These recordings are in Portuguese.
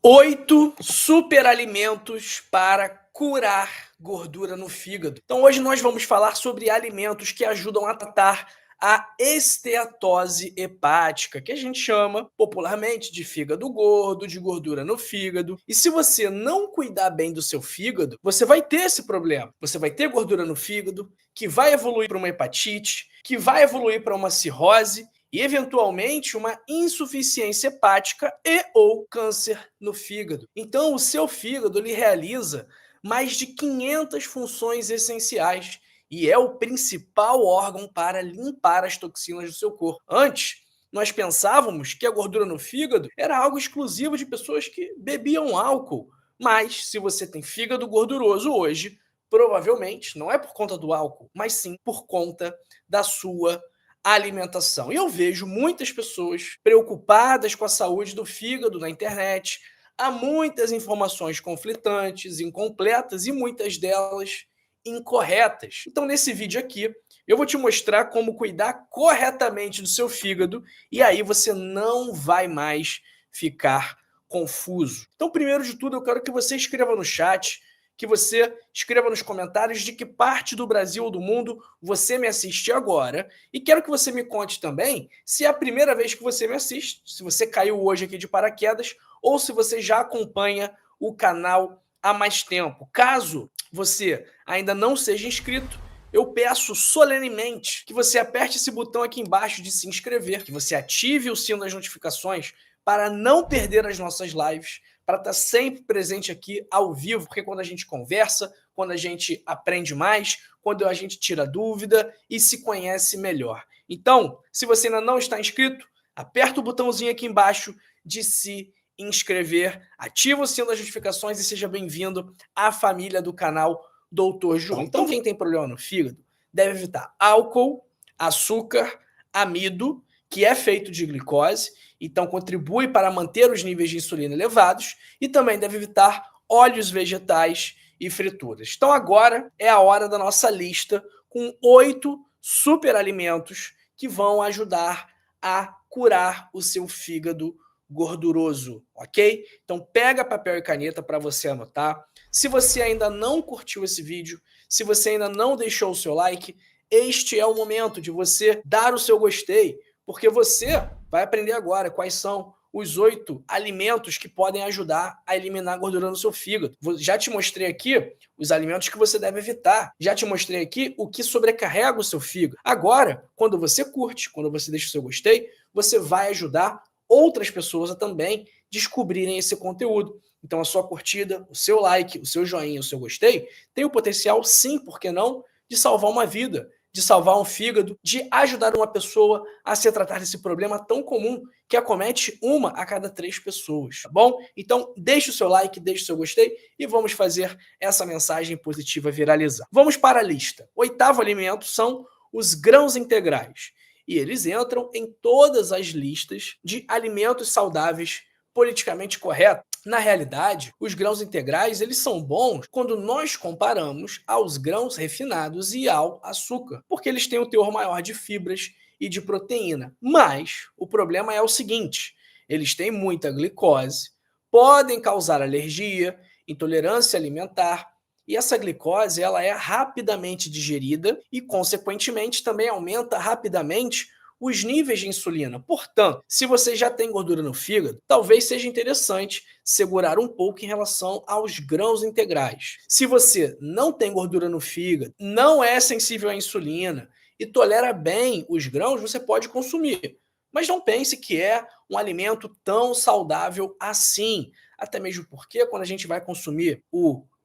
8 superalimentos para curar gordura no fígado. Então hoje nós vamos falar sobre alimentos que ajudam a tratar a esteatose hepática, que a gente chama popularmente de fígado gordo, de gordura no fígado. E se você não cuidar bem do seu fígado, você vai ter esse problema. Você vai ter gordura no fígado, que vai evoluir para uma hepatite, que vai evoluir para uma cirrose e, eventualmente, uma insuficiência hepática e ou câncer no fígado. Então, o seu fígado ele realiza mais de 500 funções essenciais e é o principal órgão para limpar as toxinas do seu corpo. Antes, nós pensávamos que a gordura no fígado era algo exclusivo de pessoas que bebiam álcool. Mas, se você tem fígado gorduroso hoje, provavelmente não é por conta do álcool, mas sim por conta da sua alimentação. E eu vejo muitas pessoas preocupadas com a saúde do fígado na internet. Há muitas informações conflitantes, incompletas e muitas delas incorretas. Então, nesse vídeo aqui, eu vou te mostrar como cuidar corretamente do seu fígado e aí você não vai mais ficar confuso. Então, primeiro de tudo, eu quero que você escreva no chat, que você escreva nos comentários de que parte do Brasil ou do mundo você me assiste agora. E quero que você me conte também se é a primeira vez que você me assiste, se você caiu hoje aqui de paraquedas, ou se você já acompanha o canal há mais tempo. Caso você ainda não seja inscrito, eu peço solenemente que você aperte esse botão aqui embaixo de se inscrever, que você ative o sino das notificações para não perder as nossas lives, para estar sempre presente aqui ao vivo, porque quando a gente conversa, quando a gente aprende mais, quando a gente tira dúvida e se conhece melhor. Então, se você ainda não está inscrito, aperta o botãozinho aqui embaixo de se inscrever, ativa o sino das notificações e seja bem-vindo à família do canal Doutor João. Então, quem tem problema no fígado deve evitar álcool, açúcar, amido, que é feito de glicose, então contribui para manter os níveis de insulina elevados, e também deve evitar óleos vegetais e frituras. Então agora é a hora da nossa lista com 8 superalimentos que vão ajudar a curar o seu fígado gorduroso, ok? Então pega papel e caneta para você anotar. Se você ainda não curtiu esse vídeo, se você ainda não deixou o seu like, este é o momento de você dar o seu gostei, porque você vai aprender agora quais são os 8 alimentos que podem ajudar a eliminar a gordura no seu fígado. Já te mostrei aqui os alimentos que você deve evitar. Já te mostrei aqui o que sobrecarrega o seu fígado. Agora, quando você curte, quando você deixa o seu gostei, você vai ajudar outras pessoas a também descobrirem esse conteúdo. Então a sua curtida, o seu like, o seu joinha, o seu gostei, tem o potencial, sim, por que não, de salvar uma vida, de salvar um fígado, de ajudar uma pessoa a se tratar desse problema tão comum que acomete 1 a cada 3 pessoas, tá bom? Então deixe o seu like, deixe o seu gostei e vamos fazer essa mensagem positiva viralizar. Vamos para a lista. 8º alimento são os grãos integrais. E eles entram em todas as listas de alimentos saudáveis politicamente corretos. Na realidade, os grãos integrais eles são bons quando nós comparamos aos grãos refinados e ao açúcar, porque eles têm um teor maior de fibras e de proteína. Mas o problema é o seguinte, eles têm muita glicose, podem causar alergia, intolerância alimentar, e essa glicose ela é rapidamente digerida e, consequentemente, também aumenta rapidamente os níveis de insulina. Portanto, se você já tem gordura no fígado, talvez seja interessante segurar um pouco em relação aos grãos integrais. Se você não tem gordura no fígado, não é sensível à insulina e tolera bem os grãos, você pode consumir. Mas não pense que é um alimento tão saudável assim. Até mesmo porque quando a gente vai consumir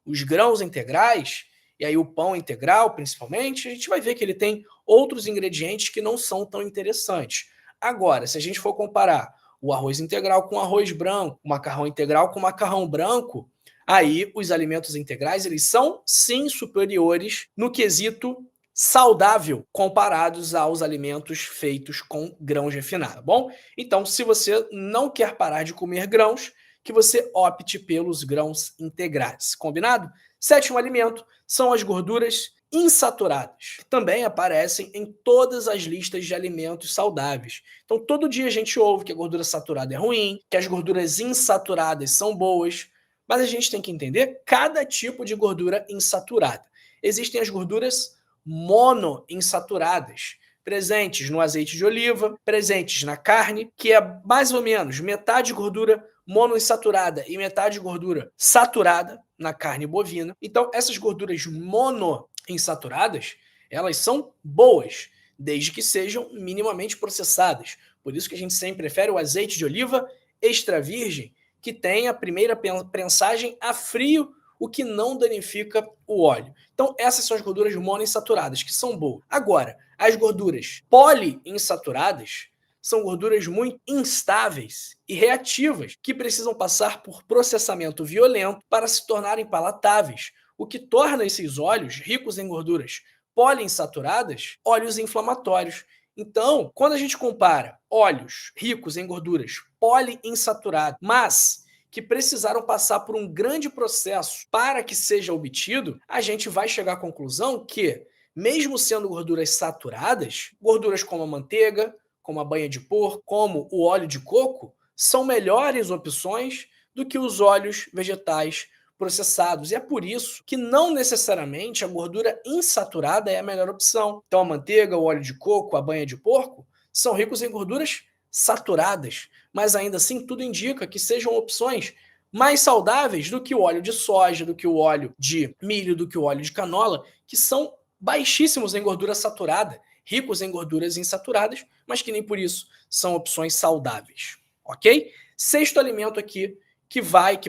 os grãos integrais, e aí o pão integral principalmente, a gente vai ver que ele tem outros ingredientes que não são tão interessantes. Agora, se a gente for comparar o arroz integral com arroz branco, o macarrão integral com macarrão branco, aí os alimentos integrais eles são sim superiores no quesito saudável comparados aos alimentos feitos com grãos refinados, tá bom? Então, se você não quer parar de comer grãos, que você opte pelos grãos integrais, combinado? 7º alimento são as gorduras insaturadas, que também aparecem em todas as listas de alimentos saudáveis. Então, todo dia a gente ouve que a gordura saturada é ruim, que as gorduras insaturadas são boas, mas a gente tem que entender cada tipo de gordura insaturada. Existem as gorduras monoinsaturadas, presentes no azeite de oliva, presentes na carne, que é mais ou menos metade gordura monoinsaturada e metade gordura saturada na carne bovina. Então, essas gorduras monoinsaturadas, elas são boas, desde que sejam minimamente processadas. Por isso que a gente sempre prefere o azeite de oliva extra virgem, que tem a primeira prensagem a frio, o que não danifica o óleo. Então, essas são as gorduras monoinsaturadas, que são boas. Agora, as gorduras poliinsaturadas são gorduras muito instáveis e reativas, que precisam passar por processamento violento para se tornarem palatáveis, o que torna esses óleos ricos em gorduras poliinsaturadas óleos inflamatórios. Então, quando a gente compara óleos ricos em gorduras poliinsaturadas, mas que precisaram passar por um grande processo para que seja obtido, a gente vai chegar à conclusão que, mesmo sendo gorduras saturadas, gorduras como a manteiga, como a banha de porco, como o óleo de coco, são melhores opções do que os óleos vegetais processados. E é por isso que não necessariamente a gordura insaturada é a melhor opção. Então a manteiga, o óleo de coco, a banha de porco são ricos em gorduras saturadas, mas ainda assim tudo indica que sejam opções mais saudáveis do que o óleo de soja, do que o óleo de milho, do que o óleo de canola, que são baixíssimos em gordura saturada, ricos em gorduras insaturadas, mas que nem por isso são opções saudáveis, ok? Sexto alimento aqui que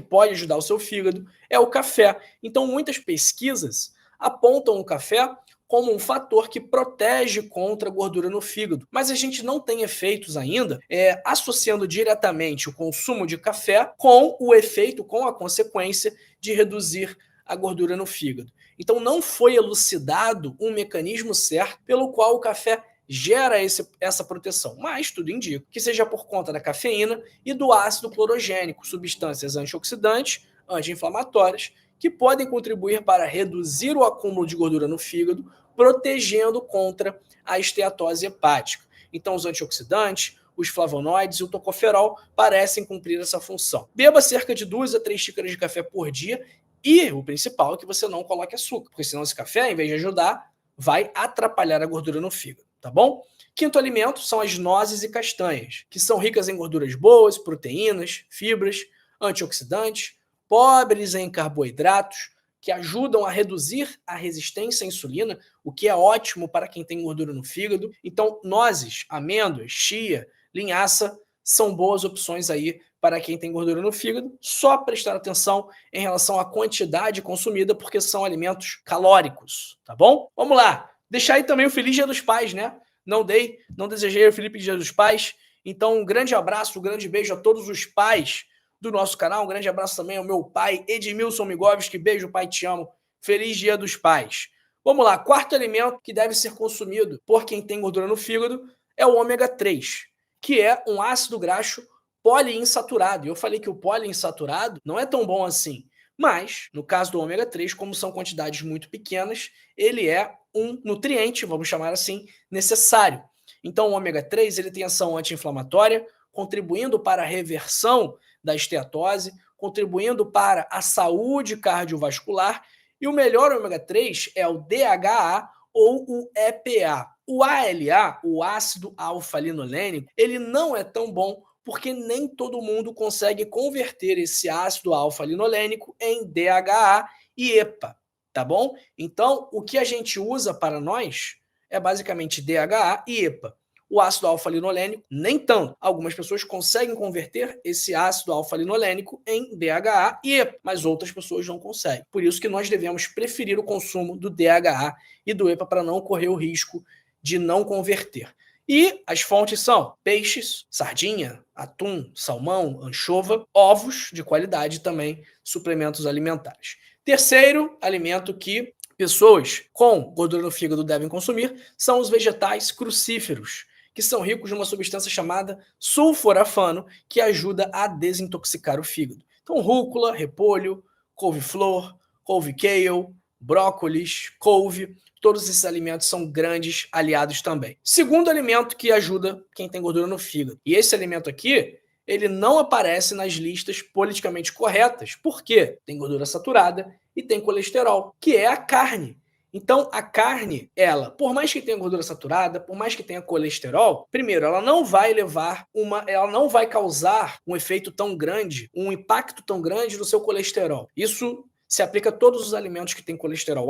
pode ajudar o seu fígado é o café. Então, muitas pesquisas apontam o café como um fator que protege contra a gordura no fígado. Mas a gente não tem efeitos ainda associando diretamente o consumo de café com o efeito, com a consequência de reduzir a gordura no fígado. Então não foi elucidado um mecanismo certo pelo qual o café gera essa proteção, mas tudo indica que seja por conta da cafeína e do ácido clorogênico, substâncias antioxidantes, anti-inflamatórias, que podem contribuir para reduzir o acúmulo de gordura no fígado, protegendo contra a esteatose hepática. Então, os antioxidantes, os flavonoides e o tocoferol parecem cumprir essa função. Beba cerca de 2 a 3 xícaras de café por dia e o principal é que você não coloque açúcar, porque senão esse café, em vez de ajudar, vai atrapalhar a gordura no fígado, tá bom? Quinto alimento são as nozes e castanhas, que são ricas em gorduras boas, proteínas, fibras, antioxidantes, pobres em carboidratos, que ajudam a reduzir a resistência à insulina, o que é ótimo para quem tem gordura no fígado. Então, nozes, amêndoas, chia, linhaça são boas opções aí para quem tem gordura no fígado. Só prestar atenção em relação à quantidade consumida, porque são alimentos calóricos, tá bom? Vamos lá. Deixar aí também o Feliz Dia dos Pais, né? Não desejei o Felipe Dia dos Pais. Então, um grande abraço, um grande beijo a todos os pais do nosso canal. Um grande abraço também ao meu pai, Edmilson Migovski. Beijo, pai, te amo. Feliz Dia dos Pais. Vamos lá. Quarto alimento que deve ser consumido por quem tem gordura no fígado é o ômega 3, que é um ácido graxo poliinsaturado. E eu falei que o poliinsaturado não é tão bom assim. Mas, no caso do ômega 3, como são quantidades muito pequenas, ele é um nutriente, vamos chamar assim, necessário. Então, o ômega 3 ele tem ação anti-inflamatória, contribuindo para a reversão da esteatose, contribuindo para a saúde cardiovascular. E o melhor ômega 3 é o DHA ou o EPA. O ALA, o ácido alfa-linolênico, ele não é tão bom porque nem todo mundo consegue converter esse ácido alfa-linolênico em DHA e EPA, tá bom? Então, o que a gente usa para nós é basicamente DHA e EPA. O ácido alfa-linolênico, nem tanto. Algumas pessoas conseguem converter esse ácido alfa-linolênico em DHA e EPA, mas outras pessoas não conseguem. Por isso que nós devemos preferir o consumo do DHA e do EPA para não correr o risco de não converter. E as fontes são peixes, sardinha, atum, salmão, anchova, ovos de qualidade também, suplementos alimentares. Terceiro alimento que pessoas com gordura no fígado devem consumir são os vegetais crucíferos, que são ricos de uma substância chamada sulforafano, que ajuda a desintoxicar o fígado. Então, rúcula, repolho, couve-flor, couve-kale, brócolis, couve, todos esses alimentos são grandes aliados também. Segundo alimento que ajuda quem tem gordura no fígado. E esse alimento aqui, ele não aparece nas listas politicamente corretas. Por quê? Tem gordura saturada e tem colesterol, que é a carne. Então, a carne, ela, por mais que tenha gordura saturada, por mais que tenha colesterol, primeiro, ela não vai causar um efeito tão grande, um impacto tão grande no seu colesterol. Isso se aplica a todos os alimentos que têm colesterol.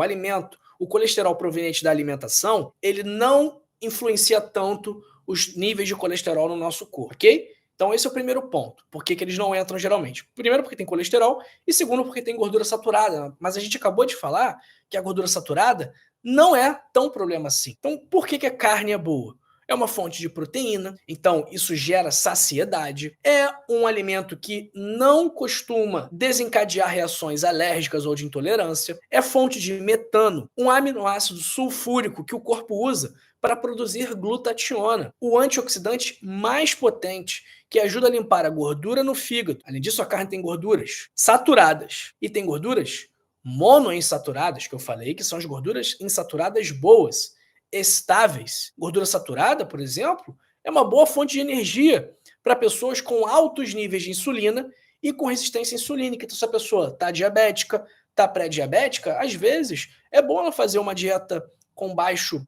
O colesterol proveniente da alimentação, ele não influencia tanto os níveis de colesterol no nosso corpo, ok? Então esse é o primeiro ponto. Por que eles não entram geralmente? Primeiro porque tem colesterol e segundo porque tem gordura saturada. Mas a gente acabou de falar que a gordura saturada não é tão problema assim. Então por que a carne é boa? É uma fonte de proteína, então isso gera saciedade. É um alimento que não costuma desencadear reações alérgicas ou de intolerância. É fonte de metano, um aminoácido sulfúrico que o corpo usa para produzir glutationa, o antioxidante mais potente que ajuda a limpar a gordura no fígado. Além disso, a carne tem gorduras saturadas e tem gorduras monoinsaturadas, que eu falei, que são as gorduras insaturadas boas, estáveis. Gordura saturada, por exemplo, é uma boa fonte de energia para pessoas com altos níveis de insulina e com resistência insulínica. Então, se a pessoa está diabética, está pré-diabética, às vezes é bom ela fazer uma dieta com baixos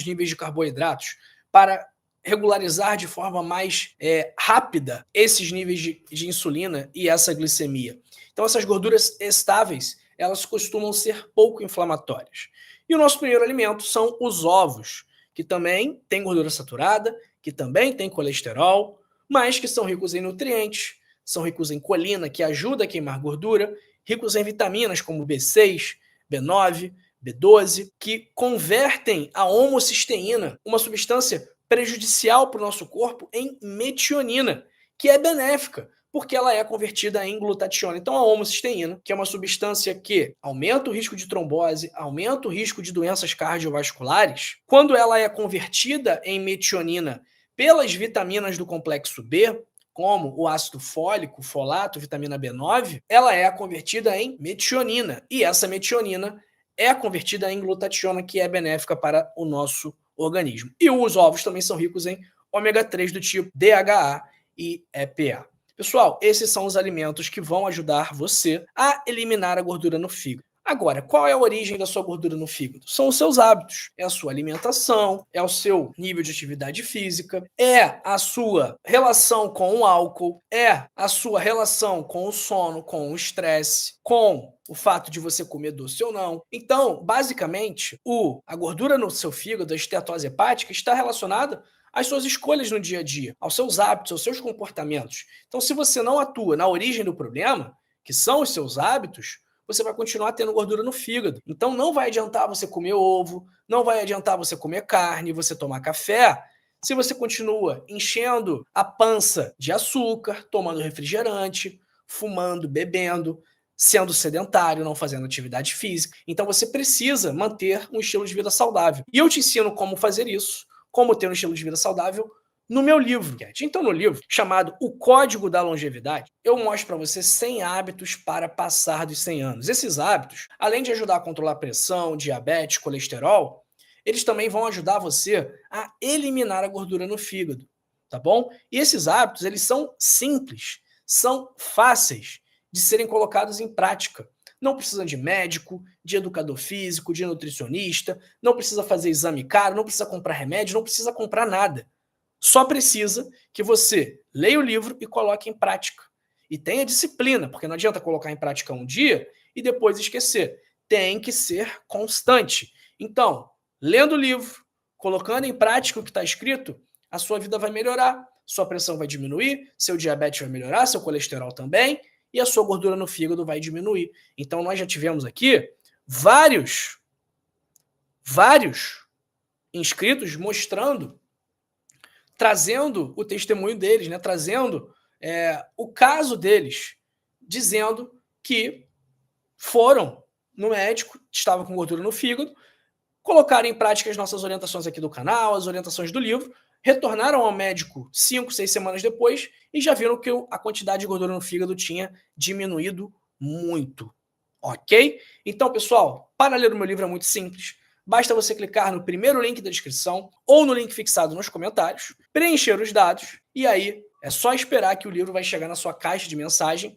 níveis de carboidratos para regularizar de forma mais rápida esses níveis de insulina e essa glicemia. Então, essas gorduras estáveis, elas costumam ser pouco inflamatórias. E o nosso primeiro alimento são os ovos, que também tem gordura saturada, que também tem colesterol, mas que são ricos em nutrientes, são ricos em colina, que ajuda a queimar gordura, ricos em vitaminas como B6, B9, B12, que convertem a homocisteína, uma substância prejudicial para o nosso corpo, em metionina, que é benéfica, porque ela é convertida em glutationa. Então, a homocisteína, que é uma substância que aumenta o risco de trombose, aumenta o risco de doenças cardiovasculares, quando ela é convertida em metionina pelas vitaminas do complexo B, como o ácido fólico, folato, vitamina B9, ela é convertida em metionina. E essa metionina é convertida em glutationa, que é benéfica para o nosso organismo. E os ovos também são ricos em ômega 3 do tipo DHA e EPA. Pessoal, esses são os alimentos que vão ajudar você a eliminar a gordura no fígado. Agora, qual é a origem da sua gordura no fígado? São os seus hábitos, é a sua alimentação, é o seu nível de atividade física, é a sua relação com o álcool, é a sua relação com o sono, com o estresse, com o fato de você comer doce ou não. Então, basicamente, a gordura no seu fígado, a esteatose hepática, está relacionada às suas escolhas no dia a dia, aos seus hábitos, aos seus comportamentos. Então, se você não atua na origem do problema, que são os seus hábitos, você vai continuar tendo gordura no fígado. Então, não vai adiantar você comer ovo, não vai adiantar você comer carne, você tomar café, se você continua enchendo a pança de açúcar, tomando refrigerante, fumando, bebendo, sendo sedentário, não fazendo atividade física. Então, você precisa manter um estilo de vida saudável. E eu te ensino como fazer isso, como ter um estilo de vida saudável, no meu livro. Então, no livro, chamado O Código da Longevidade, eu mostro para você 100 hábitos para passar dos 100 anos. Esses hábitos, além de ajudar a controlar pressão, diabetes, colesterol, eles também vão ajudar você a eliminar a gordura no fígado, tá bom? E esses hábitos, eles são simples, são fáceis de serem colocados em prática. Não precisa de médico, de educador físico, de nutricionista, não precisa fazer exame caro, não precisa comprar remédio, não precisa comprar nada. Só precisa que você leia o livro e coloque em prática. E tenha disciplina, porque não adianta colocar em prática um dia e depois esquecer. Tem que ser constante. Então, lendo o livro, colocando em prática o que está escrito, a sua vida vai melhorar, sua pressão vai diminuir, seu diabetes vai melhorar, seu colesterol também, e a sua gordura no fígado vai diminuir. Então, nós já tivemos aqui vários inscritos mostrando, trazendo o testemunho deles, né? Trazendo o caso deles, dizendo que foram no médico, estavam com gordura no fígado, colocaram em prática as nossas orientações aqui do canal, as orientações do livro, retornaram ao médico 5, 6 semanas depois e já viram que a quantidade de gordura no fígado tinha diminuído muito. ok? Então, pessoal, para ler o meu livro é muito simples. Basta você clicar no primeiro link da descrição ou no link fixado nos comentários, preencher os dados e aí é só esperar que o livro vai chegar na sua caixa de mensagem